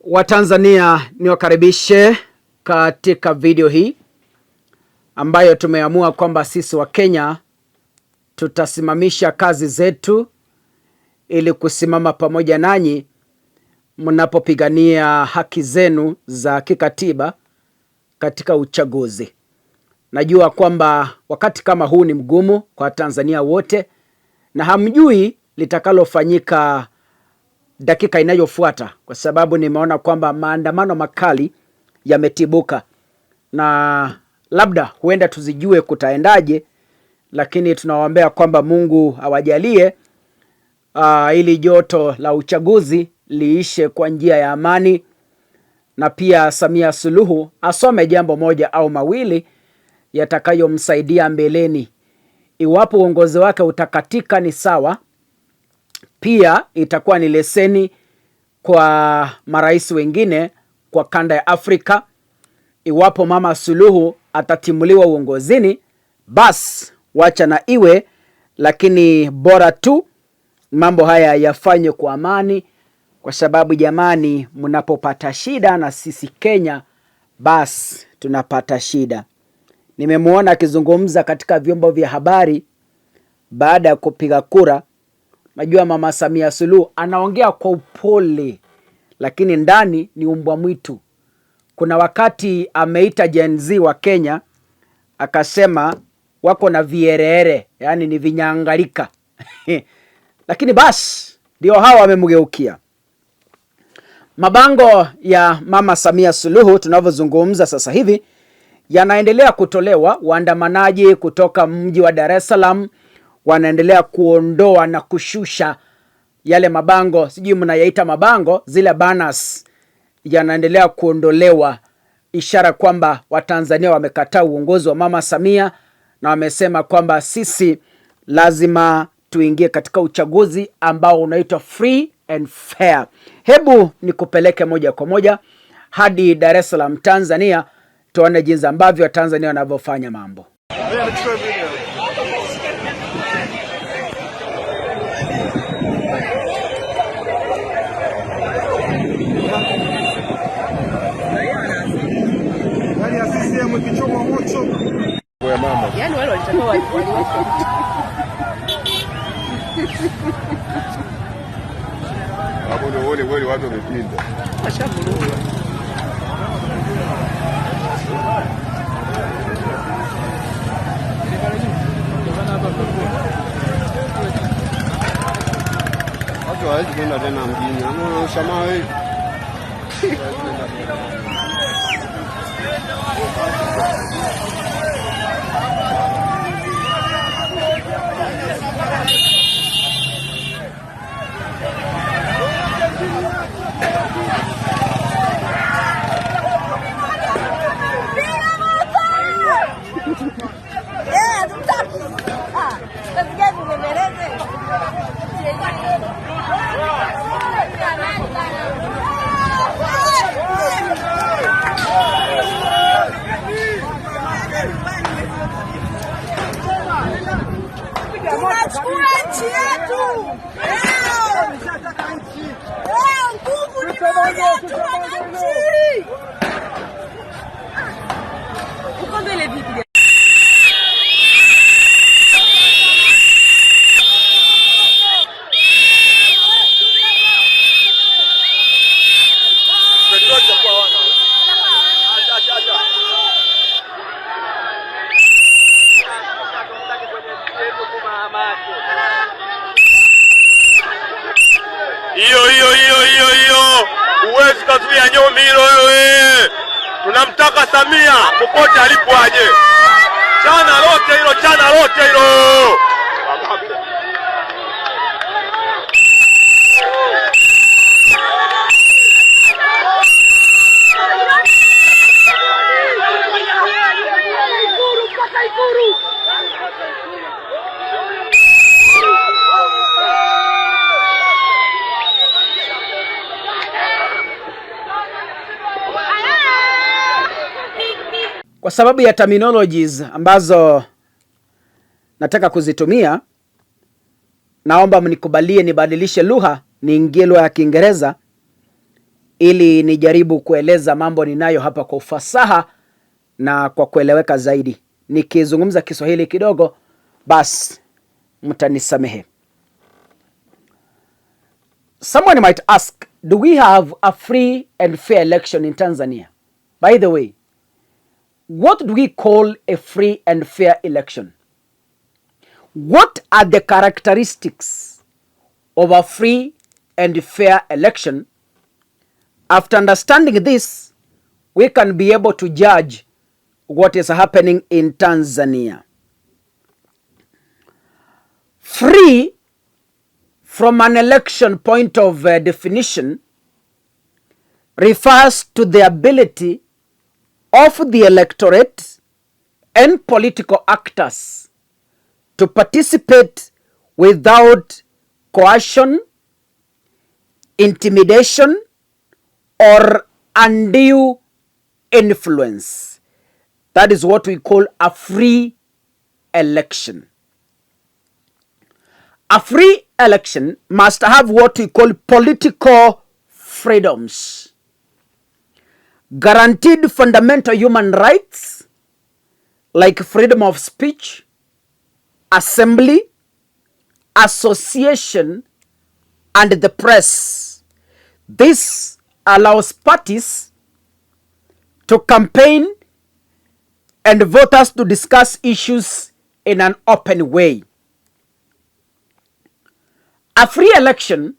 Watanzania, niwakaribishe katika video hii ambayo tumeamua kwamba sisi wa Kenya tutasimamisha kazi zetu ili kusimama pamoja nanyi mnapopigania haki zenu za kikatiba katika uchaguzi. Najua kwamba wakati kama huu ni mgumu kwa Tanzania wote na hamjui litakalofanyika dakika inayofuata, kwa sababu nimeona kwamba maandamano makali yametibuka na labda huenda tuzijue kutaendaje, lakini tunawaombea kwamba Mungu awajalie ili joto la uchaguzi liishe kwa njia ya amani, na pia Samia Suluhu asome jambo moja au mawili yatakayomsaidia mbeleni. Iwapo uongozi wake utakatika ni sawa, pia itakuwa ni leseni kwa marais wengine kwa kanda ya Afrika. Iwapo Mama Suluhu atatimuliwa uongozini, basi wacha na iwe, lakini bora tu mambo haya yafanywe kwa amani, kwa sababu jamani, mnapopata shida na sisi Kenya, basi tunapata shida. Nimemuona akizungumza katika vyombo vya habari baada ya kupiga kura. Najua Mama Samia Suluhu anaongea kwa upole, lakini ndani ni umbwa mwitu. Kuna wakati ameita Gen Z wa Kenya, akasema wako na vierere, yani ni vinyangalika. Lakini basi ndio hawa wamemgeukia. Mabango ya Mama Samia Suluhu tunavyozungumza sasa hivi yanaendelea kutolewa. Waandamanaji kutoka mji wa Dar es Salaam wanaendelea kuondoa na kushusha yale mabango, sijui mnayaita mabango, zile banners yanaendelea kuondolewa, ishara kwamba Watanzania wamekataa uongozi wa Mama Samia na wamesema kwamba sisi lazima tuingie katika uchaguzi ambao unaitwa free and fair. Hebu nikupeleke moja kwa moja hadi Dar es Salaam, Tanzania, tuone jinsi ambavyo Tanzania wanavyofanya mambo. Yaani wale walitakiwa waliwasha. Hapo ndio wale watu wamepinda. Washavuruga. Watu hawezi kwenda tena mjini. Ama ushama wewe. Hiyo uwezi kuzuia nyomi hilo wewe. Tunamtaka Samia popote alipo aje. Chana lote hilo. Kwa sababu ya terminologies ambazo nataka kuzitumia, naomba mnikubalie nibadilishe lugha, niingie lugha ya Kiingereza ili nijaribu kueleza mambo ninayo hapa kwa ufasaha na kwa kueleweka zaidi. Nikizungumza Kiswahili kidogo, basi mtanisamehe. Someone might ask, do we have a free and fair election in Tanzania? By the way, what do we call a free and fair election? What are the characteristics of a free and fair election? After understanding this, we can be able to judge what is happening in Tanzania. Free, from an election point of definition, refers to the ability of the electorate and political actors to participate without coercion, intimidation, or undue influence. That is what we call a free election. A free election must have what we call political freedoms, guaranteed fundamental human rights like freedom of speech, assembly, association, and the press. This allows parties to campaign and voters to discuss issues in an open way. A free election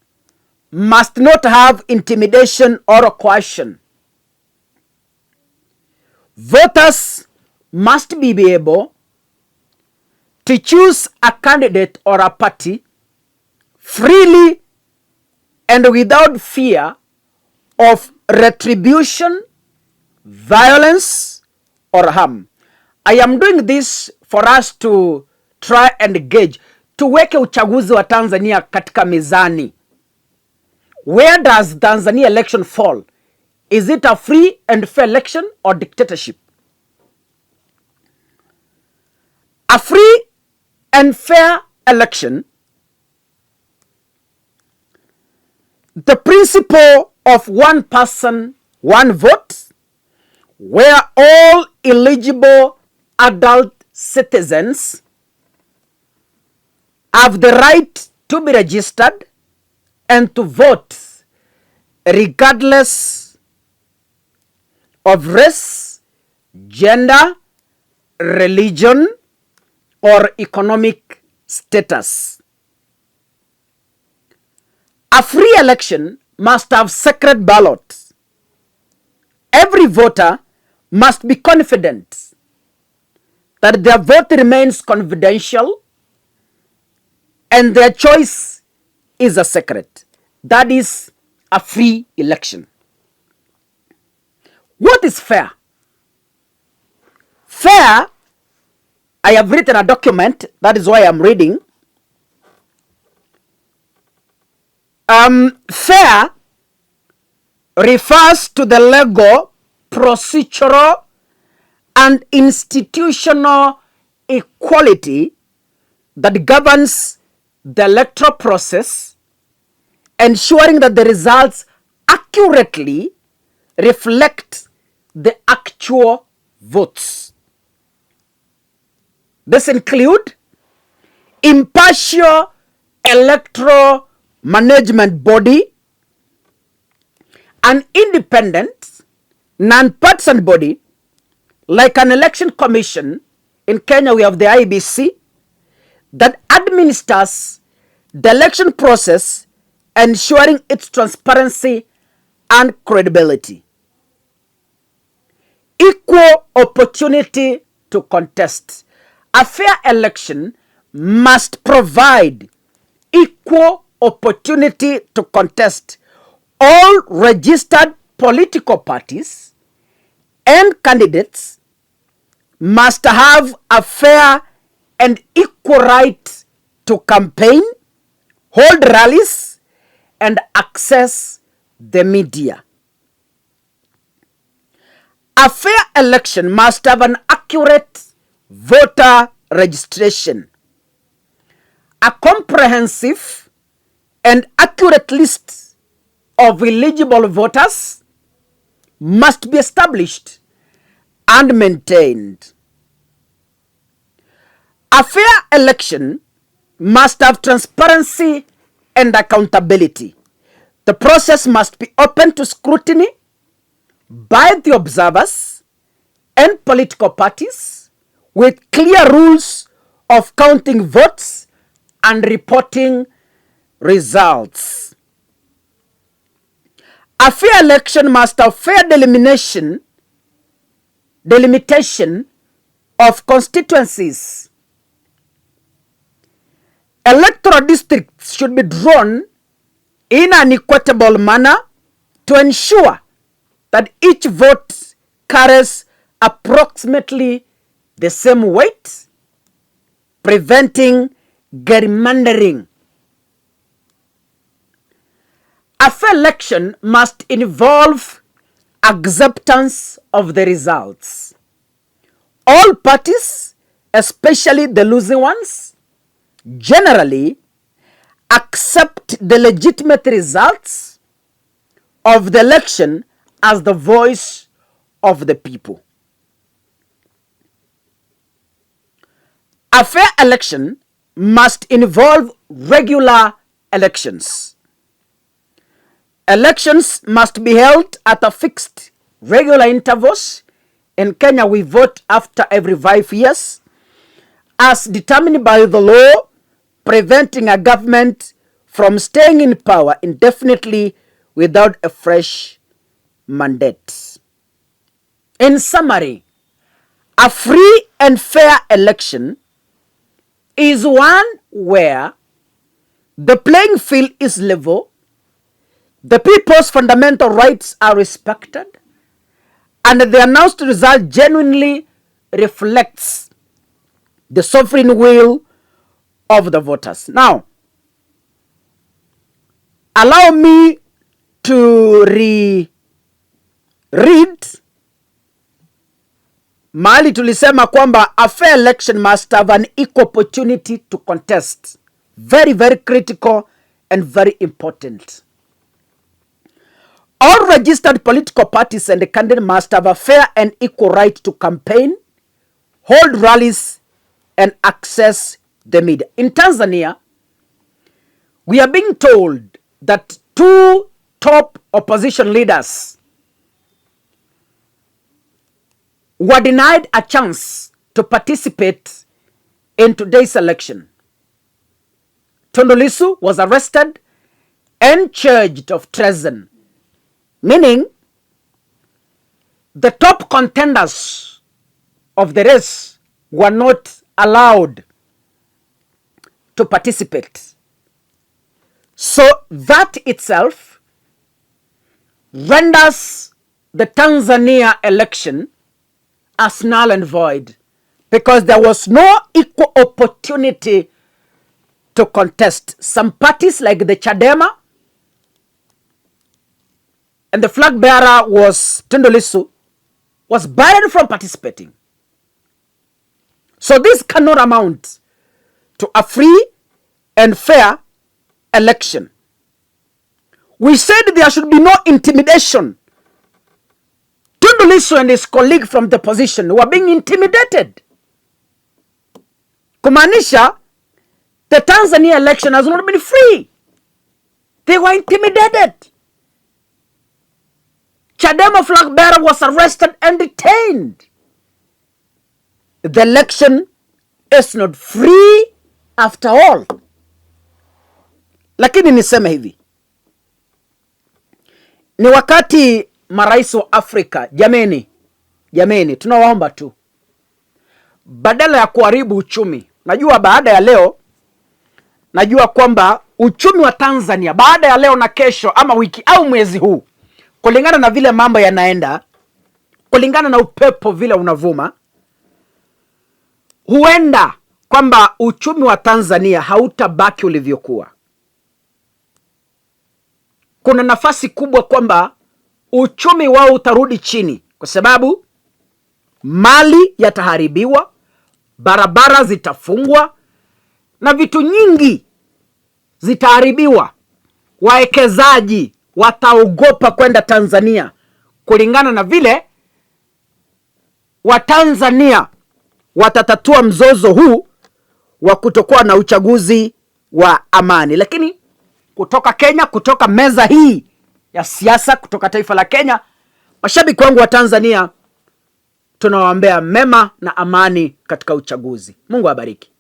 must not have intimidation or coercion. Voters must be able to choose a candidate or a party freely and without fear of retribution, violence, or harm. I am doing this for us to try and gauge. Tuweke uchaguzi wa Tanzania katika mizani. Where does Tanzania election fall? Is it a free and fair election or dictatorship? A free and fair election, the principle of one person, one vote, where all eligible adult citizens have the right to be registered and to vote regardless of race, gender, religion, or economic status. A free election must have secret ballots. Every voter must be confident that their vote remains confidential and their choice is a secret. That is a free election. What is fair? Fair, I have written a document, that is why I'm reading. Fair refers to the legal, procedural, and institutional equality that governs the electoral process, ensuring that the results accurately reflect the actual votes. This include impartial electoral management body, an independent, non-partisan body like an election commission. In Kenya, we have the IEBC that administers the election process, ensuring its transparency and credibility. Equal opportunity to contest. A fair election must provide equal opportunity to contest. All registered political parties and candidates must have a fair and equal right to campaign, hold rallies, and access the media. A fair election must have an accurate voter registration, a comprehensive and accurate list of eligible voters must be established and maintained. A fair election must have transparency and accountability. The process must be open to scrutiny by the observers and political parties, with clear rules of counting votes and reporting results. A fair election must have fair delimitation of constituencies. Electoral districts should be drawn in an equitable manner to ensure that each vote carries approximately the same weight, preventing gerrymandering. A fair election must involve acceptance of the results. All parties, especially the losing ones, generally accept the legitimate results of the election as the voice of the people. A fair election must involve regular elections. Elections must be held at a fixed regular intervals. In Kenya, we vote after every 5 years, as determined by the law, preventing a government from staying in power indefinitely without a fresh mandate. In summary, a free and fair election is one where the playing field is level, the people's fundamental rights are respected, and the announced result genuinely reflects the sovereign will of the voters. Now, allow me to read mahali tulisema kwamba a fair election must have an equal opportunity to contest. Very, very critical and very important. All registered political parties and the candidate must have a fair and equal right to campaign, hold rallies, and access the media. In Tanzania, we are being told that 2 top opposition leaders were denied a chance to participate in today's election. Tundu Lissu was arrested and charged of treason, meaning the top contenders of the race were not allowed to participate. So that itself renders the Tanzania election as null and void, because there was no equal opportunity to contest. Some parties like the Chadema, and the flag bearer was Tundu Lissu, was barred from participating. So this cannot amount to a free and fair election. We said there should be no intimidation. Tundu Lissu and his colleague from the opposition were being intimidated. Kumaanisha, the Tanzania election has not been free. They were intimidated. Chadema flag bearer was arrested and detained. The election is not free after all. Lakini niseme hivi, ni wakati marais wa Afrika, jameni, tunawaomba tu, badala ya kuharibu uchumi. Najua baada ya leo, najua kwamba uchumi wa Tanzania baada ya leo na kesho ama wiki au mwezi huu, kulingana na vile mambo yanaenda, kulingana na upepo vile unavuma, huenda kwamba uchumi wa Tanzania hautabaki ulivyokuwa. Kuna nafasi kubwa kwamba uchumi wao utarudi chini, kwa sababu mali yataharibiwa, barabara zitafungwa na vitu nyingi zitaharibiwa. Wawekezaji wataogopa kwenda Tanzania kulingana na vile Watanzania watatatua mzozo huu wa kutokuwa na uchaguzi wa amani. Lakini kutoka Kenya, kutoka meza hii ya siasa, kutoka taifa la Kenya, mashabiki wangu wa Tanzania, tunawaombea mema na amani katika uchaguzi. Mungu awabariki.